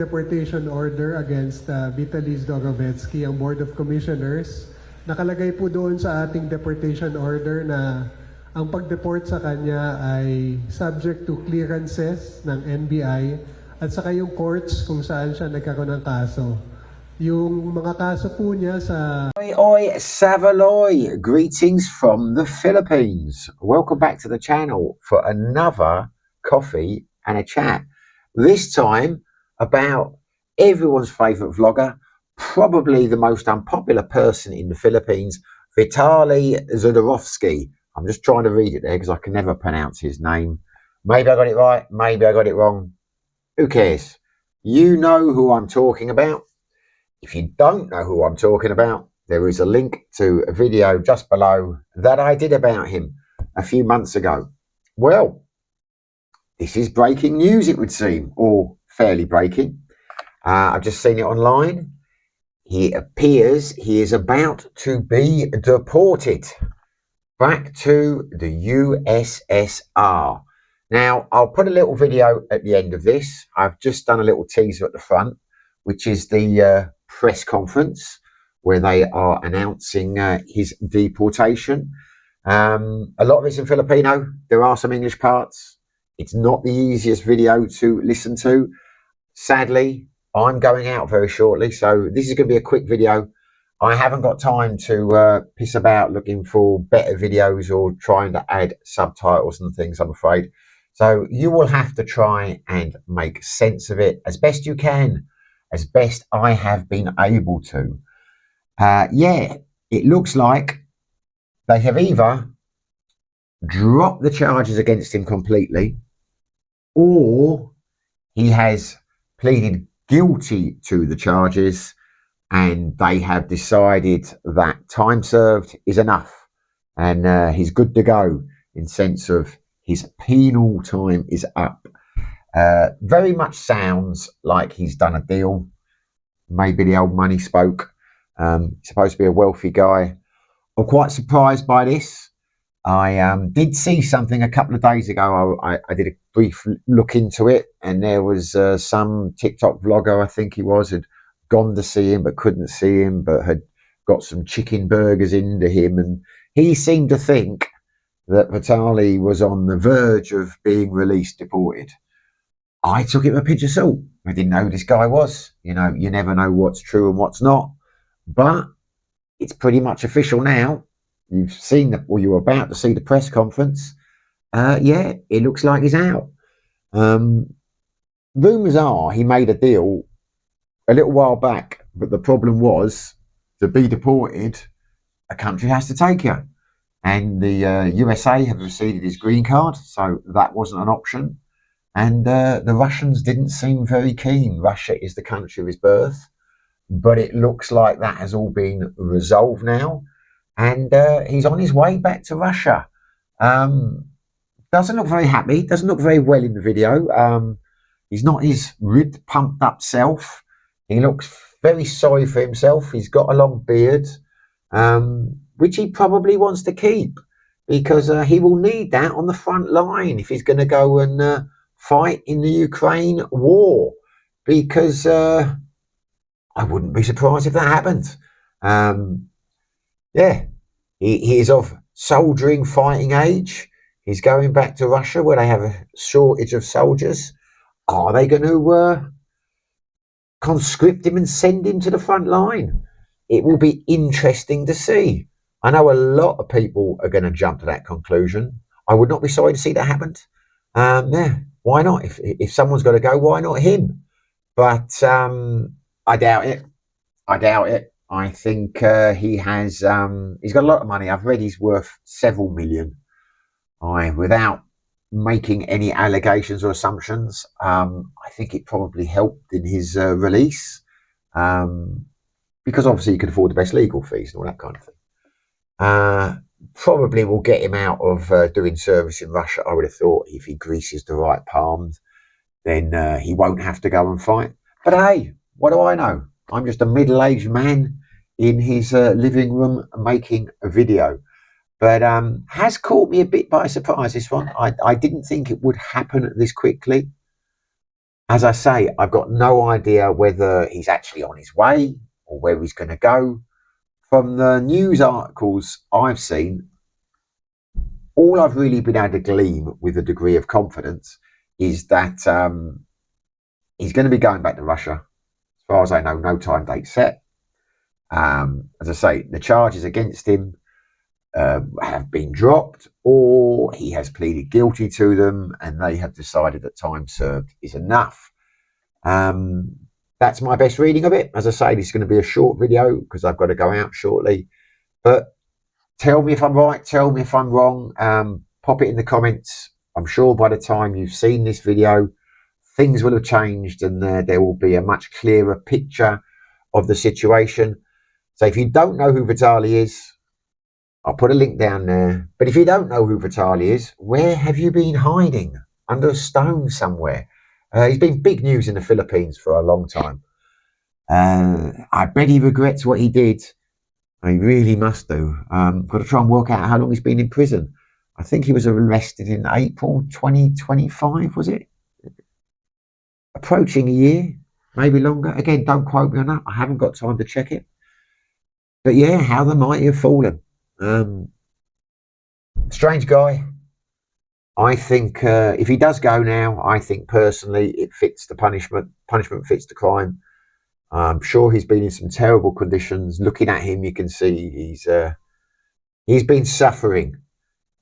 Deportation order against Vitaly ZDOROVETKIY, ang Board of Commissioners. Nakalagay po doon sa ating deportation order na ang pag-deport sa kanya ay subject to clearances ng NBI at saka yung courts kung saan siya nagkaroon ng kaso. Yung mga kaso po niya sa... Oi, Savaloy! Greetings from the Philippines. Welcome back to the channel for another coffee and a chat. This time about everyone's favourite vlogger, probably the most unpopular person in the Philippines, Vitaly ZDOROVETKIY. I'm just trying to read it there because I can never pronounce his name. Maybe I got it right, maybe I got it wrong. Who cares? You know who I'm talking about. If you don't know who I'm talking about, there is a link to a video just below that I did about him a few months ago. Well, this is breaking news, it would seem, or fairly breaking. I've just seen it online. He appears he is about to be deported back to the USSR. Now, I'll put a little video at the end of this. I've just done a little teaser at the front, which is the press conference where they are announcing his deportation. A lot of it's in Filipino. There are some English parts. It's not the easiest video to listen to. Sadly, I'm going out very shortly, so this is going to be a quick video. I haven't got time to piss about looking for better videos or trying to add subtitles and things, I'm afraid. So you will have to try and make sense of it as best you can, as best I have been able to. Yeah, it looks like they have either dropped the charges against him completely, or he has pleaded guilty to the charges and they have decided that time served is enough and he's good to go in sense of his penal time is up. Very much sounds like he's done a deal. Maybe the old money spoke. Supposed to be a wealthy guy. I'm quite surprised by this. I did see something a couple of days ago. I did a brief look into it, and there was some TikTok vlogger, I think he was, had gone to see him but couldn't see him, but had got some chicken burgers into him, and he seemed to think that Vitaly was on the verge of being released, deported. I took it with a pinch of salt. I didn't know who this guy was. You know, you never know what's true and what's not, but it's pretty much official now. You've seen the, or you're about to see the press conference. Yeah, it looks like he's out. Rumours are he made a deal a little while back, but the problem was, to be deported, a country has to take you. And the USA have received his green card, so that wasn't an option. And the Russians didn't seem very keen. Russia is the country of his birth, but it looks like that has all been resolved now. And he's on his way back to Russia. Doesn't look very happy, doesn't look very well in the video. He's not his ripped, pumped up self. He looks very sorry for himself. He's got a long beard, which he probably wants to keep, because he will need that on the front line if he's going to go and fight in the Ukraine war, because I wouldn't be surprised if that happened. Yeah, he is of soldiering, fighting age. He's going back to Russia where they have a shortage of soldiers. Are they going to conscript him and send him to the front line? It will be interesting to see. I know a lot of people are going to jump to that conclusion. I would not be sorry to see that happen. Yeah, why not? If someone's got to go, why not him? But I doubt it. I doubt it. I think he has. He's got a lot of money. I've read he's worth several million. Without making any allegations or assumptions, I think it probably helped in his release, because obviously he could afford the best legal fees and all that kind of thing. Probably will get him out of doing service in Russia. I would have thought if he greases the right palms, then he won't have to go and fight. But hey, what do I know? I'm just a middle-aged man in his living room making a video. But has caught me a bit by surprise, this one. I didn't think it would happen this quickly. as I say, I've got no idea whether he's actually on his way or where he's going to go. From the news articles I've seen, all I've really been able to glean with a degree of confidence is that he's going to be going back to Russia. As far as I know, no time date set. As I say, the charges against him have been dropped, or he has pleaded guilty to them and they have decided that time served is enough. That's my best reading of it. As I say, this is going to be a short video because I've got to go out shortly. But tell me if I'm right, tell me if I'm wrong. Pop it in the comments. I'm sure by the time you've seen this video, things will have changed and there will be a much clearer picture of the situation. So if you don't know who Vitaly is, I'll put a link down there. But if you don't know who Vitaly is, where have you been hiding? Under a stone somewhere. He's been big news in the Philippines for a long time. I bet he regrets what he did. He really must do. Got to try and work out how long he's been in prison. I think he was arrested in April 2025, was it? Approaching a year, maybe longer. Again, don't quote me on that. I haven't got time to check it. But yeah, how the mighty have fallen. Strange guy. I think if he does go now, I think personally it fits the punishment. Punishment fits the crime. I'm sure he's been in some terrible conditions. Looking at him, you can see he's been suffering.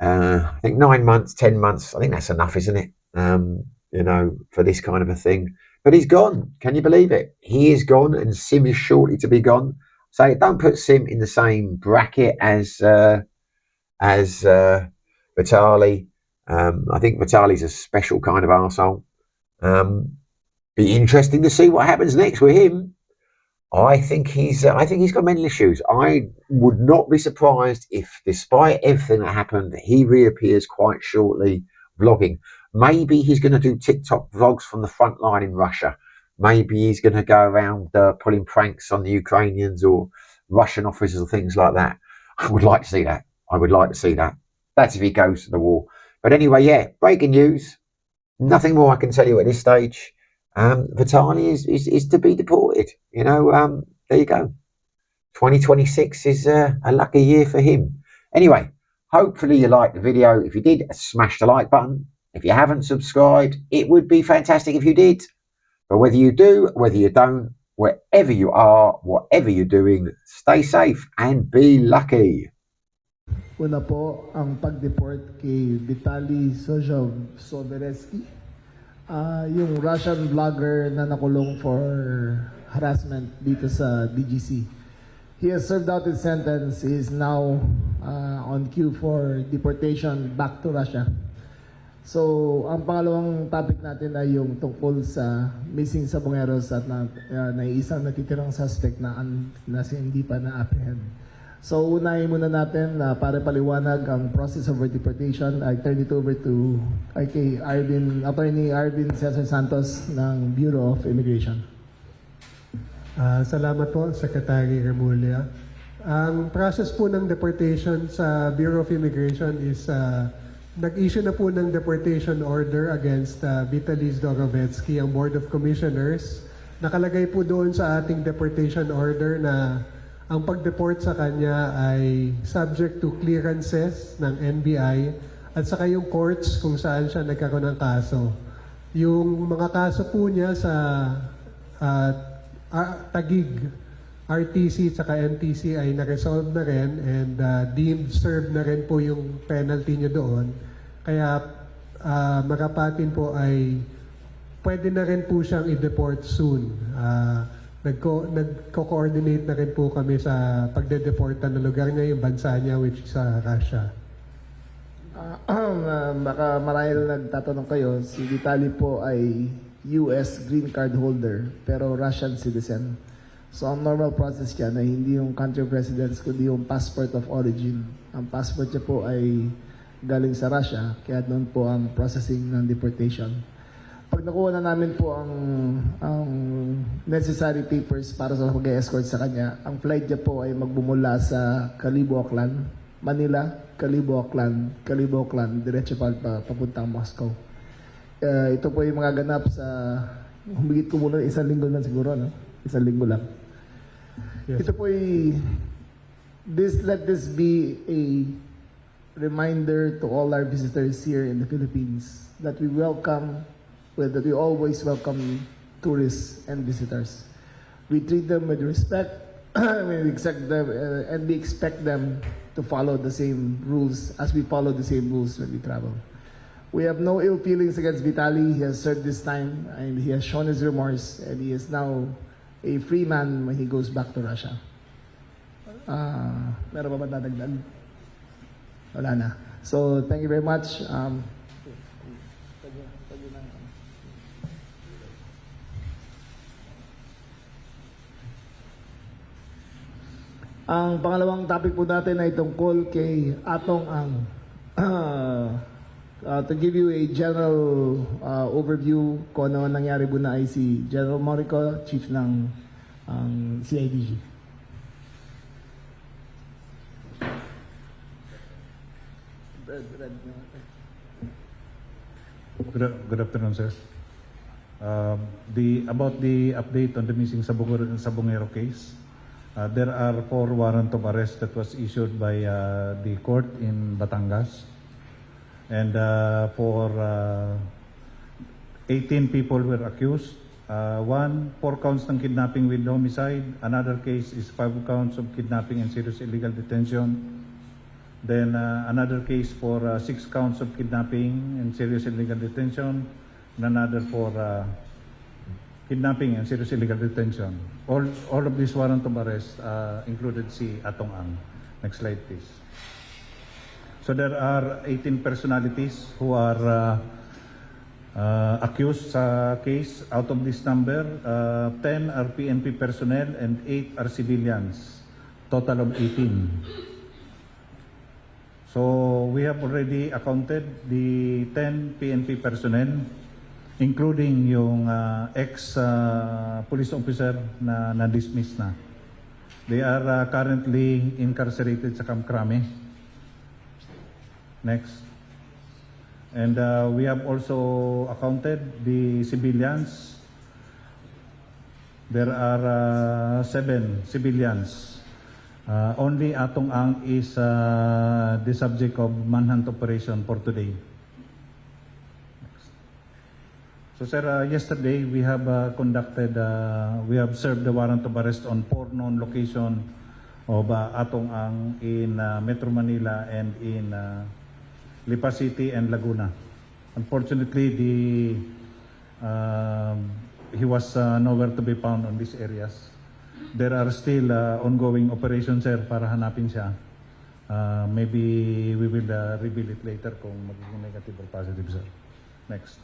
I think 9 months, 10 months. I think that's enough, isn't it? You know, for this kind of a thing. But he's gone. Can you believe it? He is gone, and Sim is shortly to be gone. So don't put Sim in the same bracket as Vitaly. I think Vitaly's a special kind of arsehole. Be interesting to see what happens next with him. I think he's got mental issues. I would not be surprised if, despite everything that happened, he reappears quite shortly vlogging. Maybe he's going to do TikTok vlogs from the front line in Russia. Maybe he's going to go around pulling pranks on the Ukrainians or Russian officers or things like that. I would like to see that. I would like to see that. That's if he goes to the war. But anyway, yeah, breaking news. Nothing more I can tell you at this stage. Vitaly is to be deported. You know, there you go. 2026 is a lucky year for him. Anyway, hopefully you liked the video. If you did, smash the like button. If you haven't subscribed, it would be fantastic if you did. But whether you do, whether you don't, wherever you are, whatever you're doing, stay safe and be lucky. Una po, ang pag-deport kay Vitaly Zorovetsky, yung Russian vlogger na nakulong for harassment dito sa DGC. He has served out his sentence. He is now on queue for deportation back to Russia. So, ang pangalawang topic natin ay yung tungkol sa missing sabongeros at naiisang natitirang suspect na hindi pa na-apprehend. So, unahin muna natin para paliwanag ang process of deportation. I turn it over to Attorney Arvin Cesar Santos ng Bureau of Immigration. Salamat po, Secretary Remulla. Ang process po ng deportation sa Bureau of Immigration is nag-issue na po ng deportation order against Vitaly ZDOROVETKIY, ang Board of Commissioners. Nakalagay po doon sa ating deportation order na ang pag-deport sa kanya ay subject to clearances ng NBI at saka yung courts kung saan siya nagkaroon ng kaso. Yung mga kaso po niya sa Taguig, RTC at saka NTC ay na-resolve na rin and deemed served na rin po yung penalty niya doon. Kaya Marapatin po ay pwede na rin po siyang i-deport soon. Nagko-coordinate na rin po kami sa pagde-deportan na lugar niya, yung bansa niya, which is Russia. Baka marahil nagtatanong kayo, si Vitaly po ay US green card holder pero Russian citizen. So ang normal process niya na hindi yung country of residence kundi yung passport of origin. Ang passport niya po ay galing sa Russia, kaya doon po ang processing ng deportation. Pag nakuha na namin po ang necessary papers para sa pag-escort sa kanya, ang flight niya po ay magbumula sa Kalibo, Aklan, Manila, Kalibo, Aklan, diretso papuntang Moscow. Ito po yung mga ganap sa Humigit ko muna 1 linggo lang siguro, no? 1 linggo lang. Yes. Ito po let this be a reminder to all our visitors here in the Philippines that we always welcome tourists and visitors. We treat them with respect, we expect them, and we expect them to follow the same rules as we follow the same rules when we travel. We have no ill feelings against Vitaly. He has served this time and he has shown his remorse, and he is now a free man when he goes back to Russia. Meron ba dadagdag? Wala na. So, thank you very much. Ang pangalawang topic po natin ay tungkol kay Atong Ang. To give you a general overview kung ano nangyari po na ay si General Morico, Chief ng CIDG. Good afternoon, sir. About the update on the missing Sabongero case, there are 4 warrant of arrest that was issued by the court in Batangas. And for 18 people were accused. 4 counts ng kidnapping with homicide. Another case is 5 counts of kidnapping and serious illegal detention. Then another case for 6 counts of kidnapping and serious illegal detention. And another for kidnapping and serious illegal detention. All of these warrant of arrest included si Atong Ang. Next slide, please. So there are 18 personalities who are accused sa case. Out of this number, 10 are PNP personnel and 8 are civilians. Total of 18. So we have already accounted the 10 PNP personnel, including yung ex-police officer na na-dismiss na. They are currently incarcerated sa Camp Crame. Next. And we have also accounted the civilians. There are 7 civilians. Only Atong Ang is the subject of manhunt operation for today. Next. So sir, yesterday we have we have served the warrant of arrest on 4 known locations of Atong Ang in Metro Manila and in Lipa City and Laguna. Unfortunately, he was nowhere to be found on these areas. There are still ongoing operations, sir, para hanapin siya. Maybe we will reveal it later kung magiging negative or positive, sir. Next.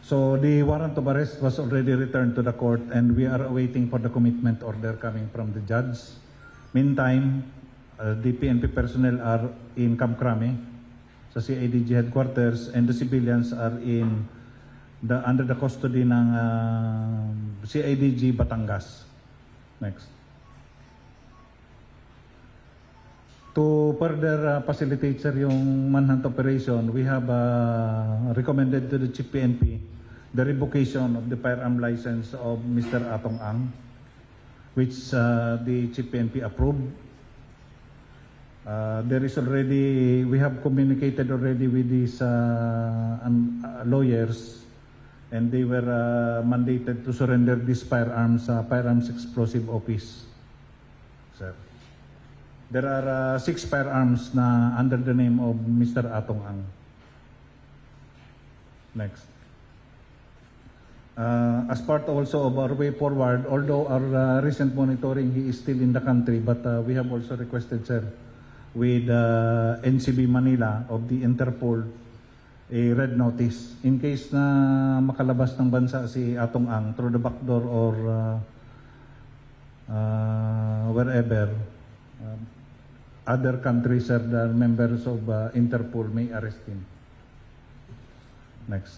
So the warrant of arrest was already returned to the court and we are awaiting for the commitment order coming from the judge. Meantime, the PNP personnel are in Camp Crame sa CIDG headquarters and the civilians are under the custody ng CIDG Batangas. Next. To further facilitate, sir, yung manhunt operation, we have recommended to the Chief PNP the revocation of the firearm license of Mr. Atong Ang, which the Chief PNP approved. We have communicated already with these lawyers, and they were mandated to surrender these firearms sa Firearms Explosive Office. Sir, there are 6 firearms na under the name of Mr. Atong Ang. Next. As part also of our way forward, although our recent monitoring, he is still in the country, but we have also requested, sir, with NCB Manila of the Interpol a red notice in case na makalabas ng bansa si Atong Ang through the back door or wherever, other countries or the members of Interpol may arrest him. Next.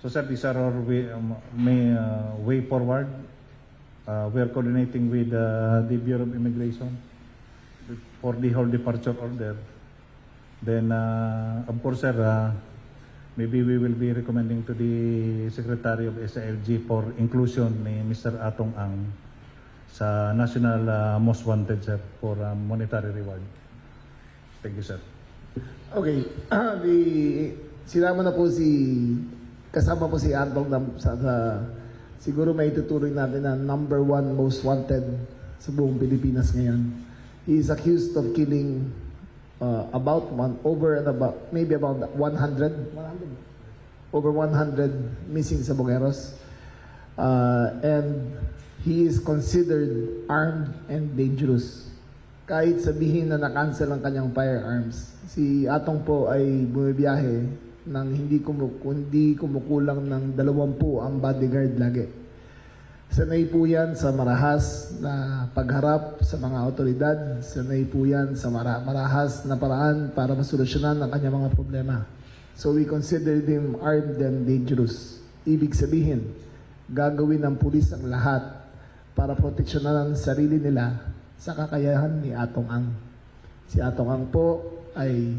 So sir, these are our way forward. We are coordinating with the Bureau of Immigration for the whole departure order. Then, of course, sir, maybe we will be recommending to the Secretary of SILG for inclusion ni Mr. Atong Ang sa National Most Wanted, sir, for monetary reward. Thank you, sir. Okay, sinama na po kasama po si Atong siguro may tutuloy natin na number 1 most wanted sa buong Pilipinas ngayon. He is accused of killing maybe about 100 over 100 missing Sabogueros. And he is considered armed and dangerous. Kahit sabihin na na-cancel ang kanyang firearms, si Atong po ay bumibiyahe nang hindi kumukulang ng 20 ang bodyguard lagi. Sanay po yan sa marahas na pagharap sa mga otoridad. Sanay po yan sa marahas na paraan para masolusyonan ang kanyang mga problema. So we consider him armed and dangerous. Ibig sabihin, gagawin ng pulis ang lahat para proteksyonan ang sarili nila sa kakayahan ni Atong Ang. Si Atong Ang po ay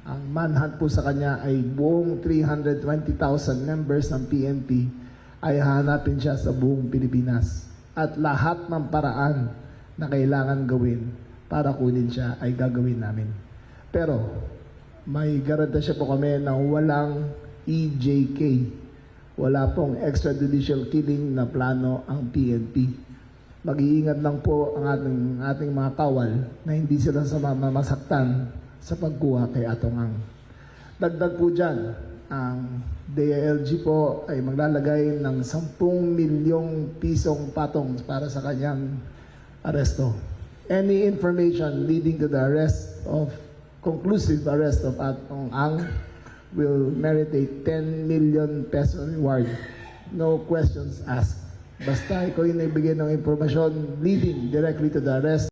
ang manhunt po sa kanya ay buong 320,000 members ng PNP ay hahanapin siya sa buong Pilipinas. At lahat ng paraan na kailangan gawin para kunin siya ay gagawin namin. Pero may garantasya po kami na walang EJK. Wala pong extrajudicial killing na plano ang PNP. Mag-iingat lang po ang ating mga kawal na hindi sila masaktan sa pagkuha kay Atong Ang. Dagdag po dyan, ang DILG po ay maglalagay ng 10 milyong pisong patong para sa kanyang aresto. Any information leading to the conclusive arrest of Atong Ang will merit a 10 million peso reward. No questions asked. Basta ikaw yung nagbigay ng informasyon leading directly to the arrest.